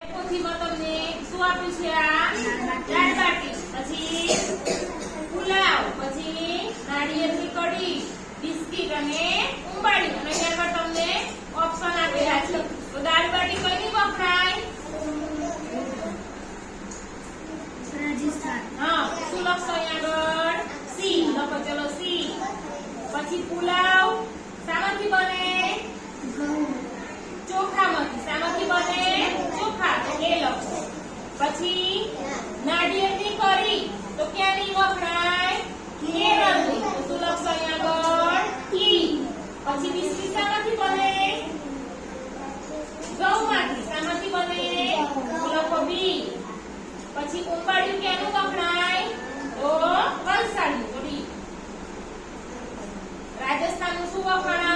પોથીમાં તમને શું આપ્યું છે? આ દાળ બાટી, પછી પુલાવ, પછી નાળિયેરની કઢી, બિસ્કિટ અને ઉંબાડી. અને ત્યારબાદ તમને ઓપ્શન આપેલા છે. તો દાળ બાટી કઈની વપરાય? રાજસ્થાન. હા, શું લખશો અહીંયા આગળ? સી લખો. ચલો સી. પછી પુલાવ શામાંથી બને? ચોખામાંથી. શામાંથી બને? ચોખા, તો એ લખો. પછી નાળિયેરની કરી તો ક્યાંની વપરાય? કેરળની, તો શું લખશો અહીંયા આગળ? ઈ. પછી બિસ્કિટ શામાંથી બને? ઘઉંમાંથી. શામાંથી બને? લખો બી. પછી ઉંબાડિયું ક્યાંનું વપરાય? તો વલસાડનું, તો ડી. રાજસ્થાનનું શું વપરાય?